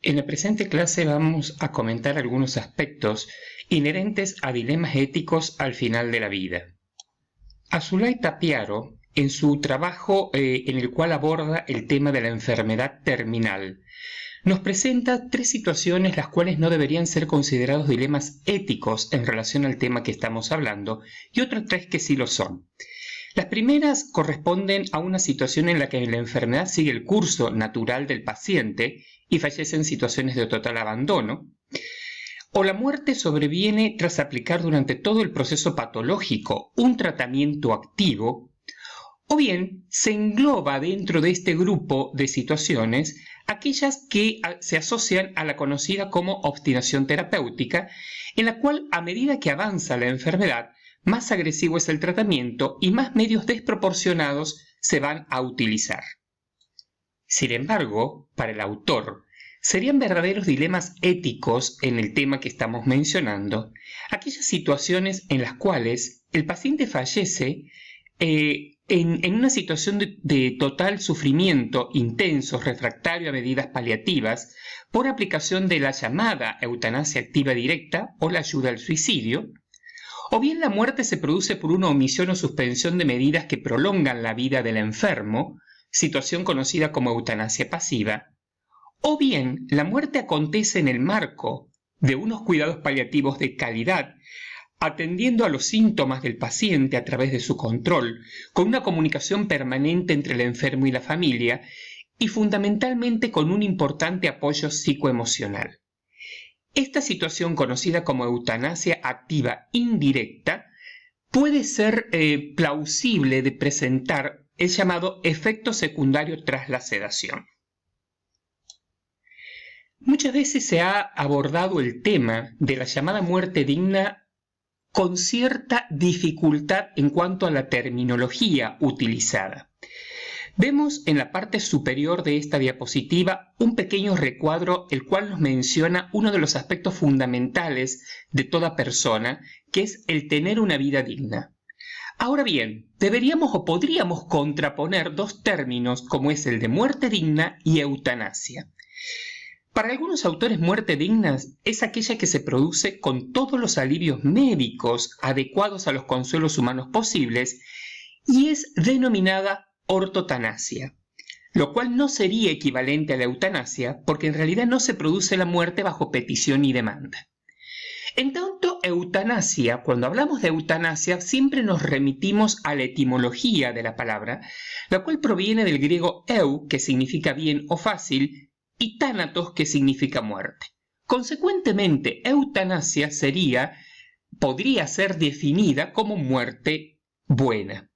En la presente clase vamos a comentar algunos aspectos inherentes a dilemas éticos al final de la vida. Azulay Tapiaro, en su trabajo en el cual aborda el tema de la enfermedad terminal, nos presenta tres situaciones las cuales no deberían ser considerados dilemas éticos en relación al tema que estamos hablando y otras tres que sí lo son. Las primeras corresponden a una situación en la que la enfermedad sigue el curso natural del paciente y fallece en situaciones de total abandono, o la muerte sobreviene tras aplicar durante todo el proceso patológico un tratamiento activo, o bien se engloba dentro de este grupo de situaciones aquellas que se asocian a la conocida como obstinación terapéutica, en la cual a medida que avanza la enfermedad, más agresivo es el tratamiento y más medios desproporcionados se van a utilizar. Sin embargo, para el autor, serían verdaderos dilemas éticos en el tema que estamos mencionando aquellas situaciones en las cuales el paciente fallece en una situación de total sufrimiento intenso, refractario a medidas paliativas, por aplicación de la llamada eutanasia activa directa o la ayuda al suicidio, o bien la muerte se produce por una omisión o suspensión de medidas que prolongan la vida del enfermo, situación conocida como eutanasia pasiva, o bien la muerte acontece en el marco de unos cuidados paliativos de calidad, atendiendo a los síntomas del paciente a través de su control, con una comunicación permanente entre el enfermo y la familia, y fundamentalmente con un importante apoyo psicoemocional. Esta situación, conocida como eutanasia activa indirecta, puede ser plausible de presentar el llamado efecto secundario tras la sedación. Muchas veces se ha abordado el tema de la llamada muerte digna con cierta dificultad en cuanto a la terminología utilizada. Vemos en la parte superior de esta diapositiva un pequeño recuadro el cual nos menciona uno de los aspectos fundamentales de toda persona, que es el tener una vida digna. Ahora bien, deberíamos o podríamos contraponer dos términos como es el de muerte digna y eutanasia. Para algunos autores, muerte digna es aquella que se produce con todos los alivios médicos adecuados a los consuelos humanos posibles y es denominada ortotanasia, lo cual no sería equivalente a la eutanasia porque en realidad no se produce la muerte bajo petición y demanda. En tanto, eutanasia, cuando hablamos de eutanasia, siempre nos remitimos a la etimología de la palabra, la cual proviene del griego eu, que significa bien o fácil, y tánatos, que significa muerte. Consecuentemente, eutanasia podría ser definida como muerte buena.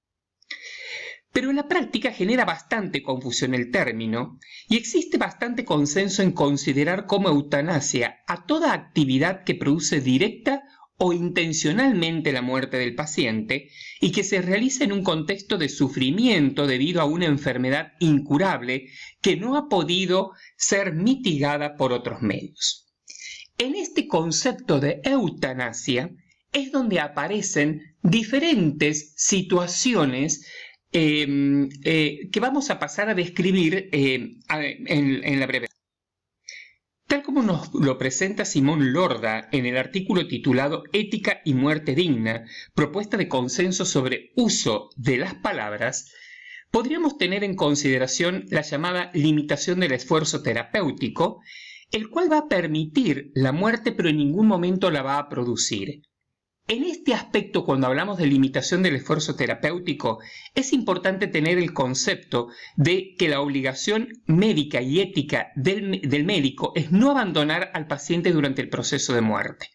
Pero en la práctica genera bastante confusión el término y existe bastante consenso en considerar como eutanasia a toda actividad que produce directa o intencionalmente la muerte del paciente y que se realiza en un contexto de sufrimiento debido a una enfermedad incurable que no ha podido ser mitigada por otros medios. En este concepto de eutanasia es donde aparecen diferentes situaciones que vamos a pasar a describir en la brevedad. Tal como nos lo presenta Simón Lorda en el artículo titulado Ética y muerte digna, propuesta de consenso sobre uso de las palabras, podríamos tener en consideración la llamada limitación del esfuerzo terapéutico, el cual va a permitir la muerte pero en ningún momento la va a producir. En este aspecto, cuando hablamos de limitación del esfuerzo terapéutico, es importante tener el concepto de que la obligación médica y ética del médico es no abandonar al paciente durante el proceso de muerte.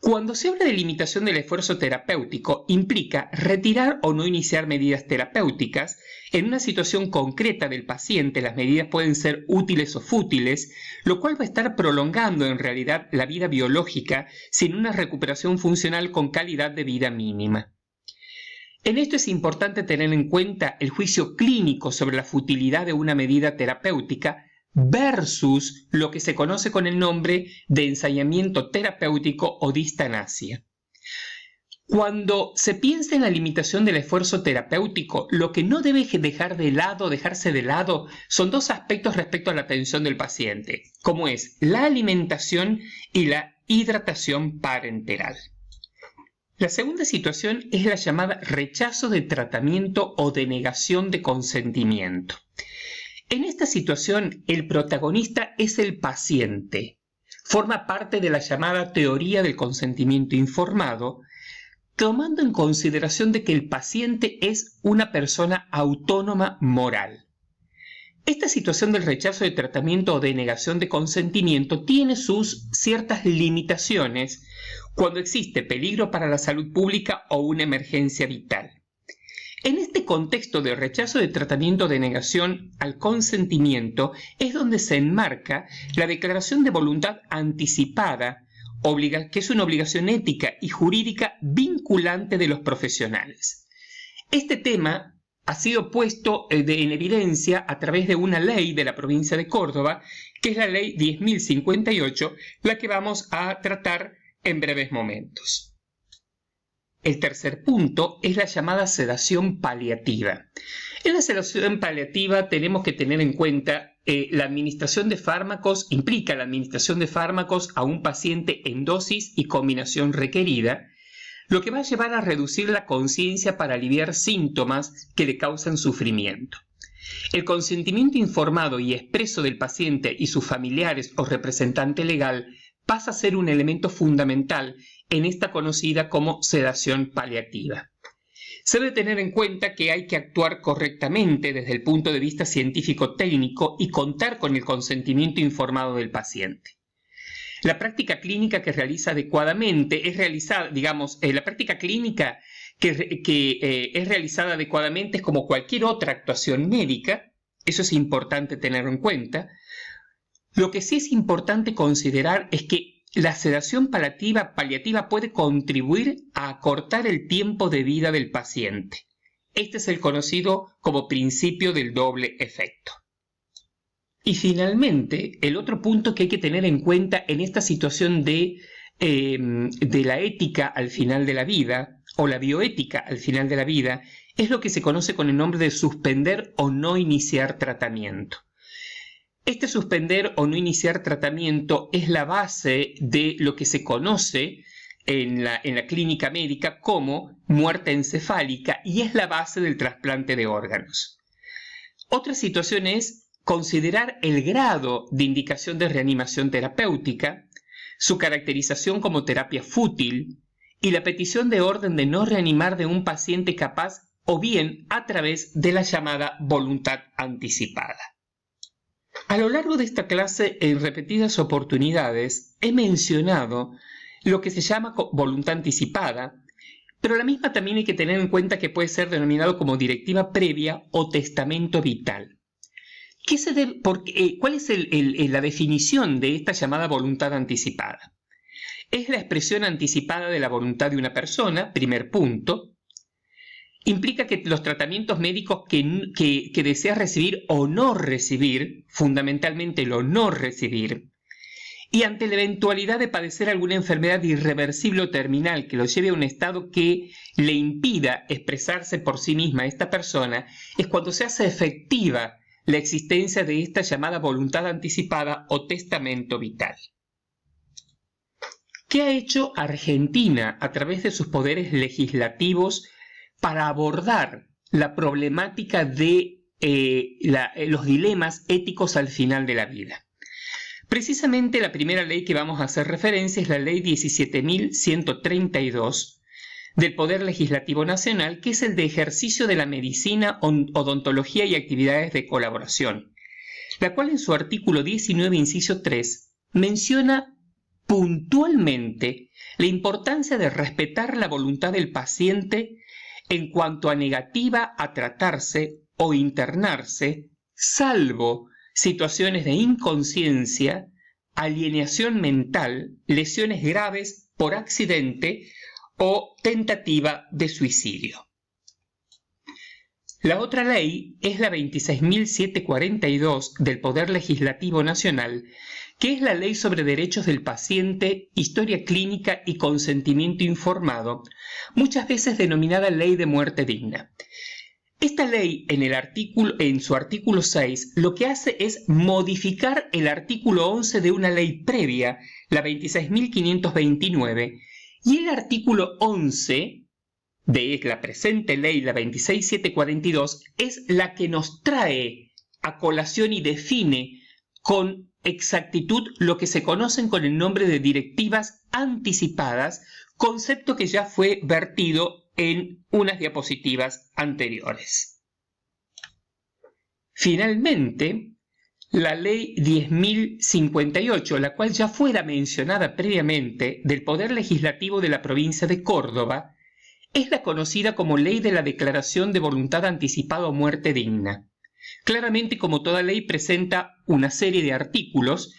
Cuando se habla de limitación del esfuerzo terapéutico, implica retirar o no iniciar medidas terapéuticas. En una situación concreta del paciente, las medidas pueden ser útiles o fútiles, lo cual va a estar prolongando en realidad la vida biológica sin una recuperación funcional con calidad de vida mínima. En esto es importante tener en cuenta el juicio clínico sobre la futilidad de una medida terapéutica versus lo que se conoce con el nombre de ensayamiento terapéutico o distanasia. Cuando se piensa en la limitación del esfuerzo terapéutico, lo que no debe dejarse de lado, son dos aspectos respecto a la atención del paciente, como es la alimentación y la hidratación parenteral. La segunda situación es la llamada rechazo de tratamiento o denegación de consentimiento. En esta situación, el protagonista es el paciente. Forma parte de la llamada teoría del consentimiento informado, tomando en consideración de que el paciente es una persona autónoma moral. Esta situación del rechazo de tratamiento o de negación de consentimiento tiene sus ciertas limitaciones cuando existe peligro para la salud pública o una emergencia vital. En este contexto de rechazo de tratamiento de negación al consentimiento es donde se enmarca la declaración de voluntad anticipada, que es una obligación ética y jurídica vinculante de los profesionales. Este tema ha sido puesto en evidencia a través de una ley de la provincia de Córdoba, que es la ley 10.058, la que vamos a tratar en breves momentos. El tercer punto es la llamada sedación paliativa. En la sedación paliativa tenemos que tener en cuenta la administración de fármacos, implica la administración de fármacos a un paciente en dosis y combinación requerida, lo que va a llevar a reducir la conciencia para aliviar síntomas que le causan sufrimiento. El consentimiento informado y expreso del paciente y sus familiares o representante legal pasa a ser un elemento fundamental en esta conocida como sedación paliativa. Se debe tener en cuenta que hay que actuar correctamente desde el punto de vista científico-técnico y contar con el consentimiento informado del paciente. La práctica clínica que realiza adecuadamente es realizada, la práctica clínica que es realizada adecuadamente es como cualquier otra actuación médica, eso es importante tenerlo en cuenta. Lo que sí es importante considerar es que la sedación paliativa puede contribuir a acortar el tiempo de vida del paciente. Este es el conocido como principio del doble efecto. Y finalmente, el otro punto que hay que tener en cuenta en esta situación de la ética al final de la vida, o la bioética al final de la vida, es lo que se conoce con el nombre de suspender o no iniciar tratamiento. Este suspender o no iniciar tratamiento es la base de lo que se conoce en la clínica médica como muerte encefálica y es la base del trasplante de órganos. Otra situación es considerar el grado de indicación de reanimación terapéutica, su caracterización como terapia fútil y la petición de orden de no reanimar de un paciente capaz o bien a través de la llamada voluntad anticipada. A lo largo de esta clase, en repetidas oportunidades, he mencionado lo que se llama voluntad anticipada, pero la misma también hay que tener en cuenta que puede ser denominado como directiva previa o testamento vital. ¿Cuál es la definición de esta llamada voluntad anticipada? Es la expresión anticipada de la voluntad de una persona, primer punto. Implica que los tratamientos médicos que desea recibir o no recibir, fundamentalmente lo no recibir, y ante la eventualidad de padecer alguna enfermedad irreversible o terminal que lo lleve a un estado que le impida expresarse por sí misma a esta persona, es cuando se hace efectiva la existencia de esta llamada voluntad anticipada o testamento vital. ¿Qué ha hecho Argentina a través de sus poderes legislativos para abordar la problemática de los dilemas éticos al final de la vida? Precisamente la primera ley que vamos a hacer referencia es la ley 17.132 del Poder Legislativo Nacional, que es el de ejercicio de la medicina, odontología y actividades de colaboración, la cual en su artículo 19, inciso 3, menciona puntualmente la importancia de respetar la voluntad del paciente en cuanto a negativa a tratarse o internarse, salvo situaciones de inconsciencia, alienación mental, lesiones graves por accidente o tentativa de suicidio. La otra ley es la 26.742 del Poder Legislativo Nacional, que es la Ley sobre Derechos del Paciente, Historia Clínica y Consentimiento Informado, muchas veces denominada Ley de Muerte Digna. Esta ley, en su artículo 6, lo que hace es modificar el artículo 11 de una ley previa, la 26.529, y el artículo 11 de la presente ley, la 26.742, es la que nos trae a colación y define con exactitud lo que se conocen con el nombre de directivas anticipadas, concepto que ya fue vertido en unas diapositivas anteriores. Finalmente, la ley 10.058, la cual ya fuera mencionada previamente, del Poder Legislativo de la provincia de Córdoba, es la conocida como Ley de la Declaración de Voluntad Anticipada o Muerte Digna. Claramente, como toda ley, presenta una serie de artículos,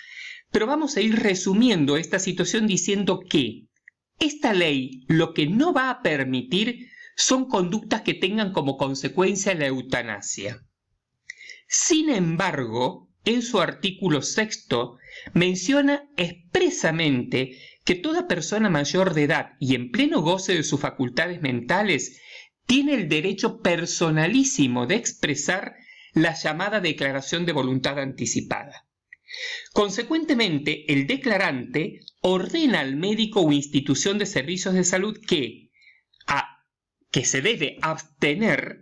pero vamos a ir resumiendo esta situación diciendo que esta ley lo que no va a permitir son conductas que tengan como consecuencia la eutanasia. Sin embargo, en su artículo 6 menciona expresamente que toda persona mayor de edad y en pleno goce de sus facultades mentales tiene el derecho personalísimo de expresar la llamada declaración de voluntad anticipada. Consecuentemente, el declarante ordena al médico o institución de servicios de salud que se debe abstener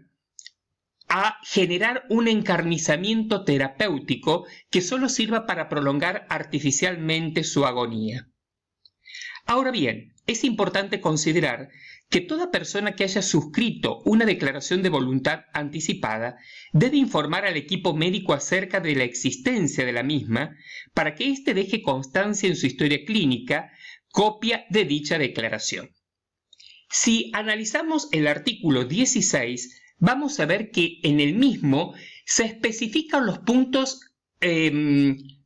a generar un encarnizamiento terapéutico que solo sirva para prolongar artificialmente su agonía. Ahora bien, es importante considerar que toda persona que haya suscrito una declaración de voluntad anticipada debe informar al equipo médico acerca de la existencia de la misma para que éste deje constancia en su historia clínica, copia de dicha declaración. Si analizamos el artículo 16, vamos a ver que en el mismo se especifican los puntos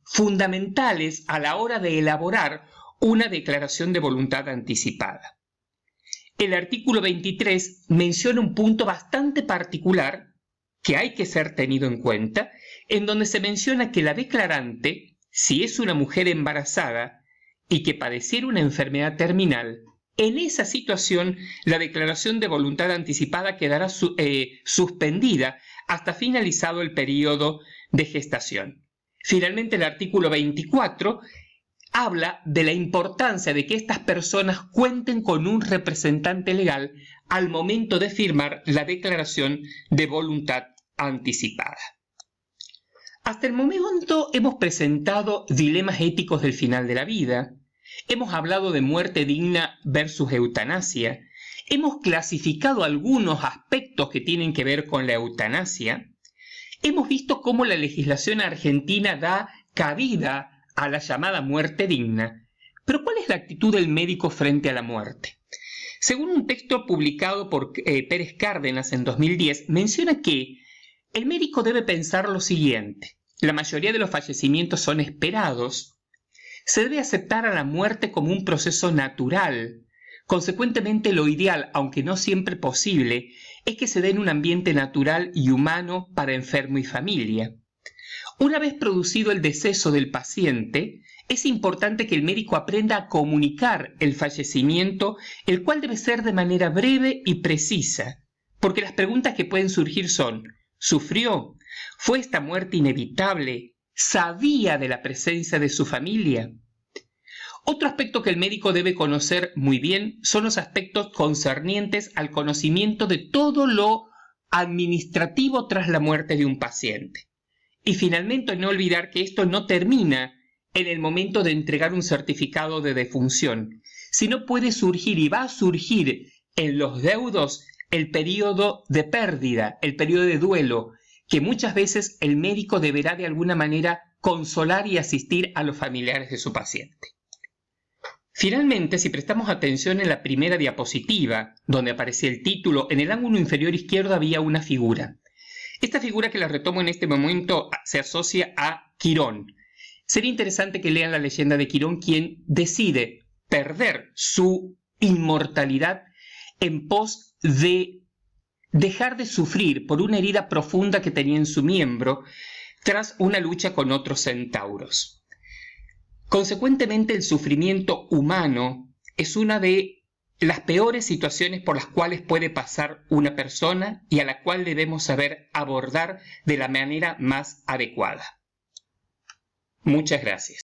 fundamentales a la hora de elaborar una declaración de voluntad anticipada. El artículo 23 menciona un punto bastante particular que hay que ser tenido en cuenta, en donde se menciona que la declarante, si es una mujer embarazada y que padeciera una enfermedad terminal, en esa situación la declaración de voluntad anticipada quedará suspendida hasta finalizado el periodo de gestación. Finalmente, el artículo 24 habla de la importancia de que estas personas cuenten con un representante legal al momento de firmar la declaración de voluntad anticipada. Hasta el momento hemos presentado dilemas éticos del final de la vida, hemos hablado de muerte digna versus eutanasia, hemos clasificado algunos aspectos que tienen que ver con la eutanasia, hemos visto cómo la legislación argentina da cabida a la llamada muerte digna. Pero ¿cuál es la actitud del médico frente a la muerte? Según un texto publicado por Pérez Cárdenas en 2010, menciona que el médico debe pensar lo siguiente: la mayoría de los fallecimientos son esperados, se debe aceptar a la muerte como un proceso natural. Consecuentemente, lo ideal, aunque no siempre posible, es que se dé en un ambiente natural y humano para enfermo y familia. Una vez producido el deceso del paciente, es importante que el médico aprenda a comunicar el fallecimiento, el cual debe ser de manera breve y precisa, porque las preguntas que pueden surgir son: ¿sufrió? ¿Fue esta muerte inevitable? ¿Sabía de la presencia de su familia? Otro aspecto que el médico debe conocer muy bien son los aspectos concernientes al conocimiento de todo lo administrativo tras la muerte de un paciente. Y finalmente, no olvidar que esto no termina en el momento de entregar un certificado de defunción, sino puede surgir y va a surgir en los deudos el periodo de pérdida, el periodo de duelo, que muchas veces el médico deberá de alguna manera consolar y asistir a los familiares de su paciente. Finalmente, si prestamos atención en la primera diapositiva, donde aparecía el título, en el ángulo inferior izquierdo había una figura. Esta figura, que la retomo en este momento, se asocia a Quirón. Sería interesante que lean la leyenda de Quirón, quien decide perder su inmortalidad en pos de dejar de sufrir por una herida profunda que tenía en su miembro tras una lucha con otros centauros. Consecuentemente, el sufrimiento humano es una de las peores situaciones por las cuales puede pasar una persona y a la cual debemos saber abordar de la manera más adecuada. Muchas gracias.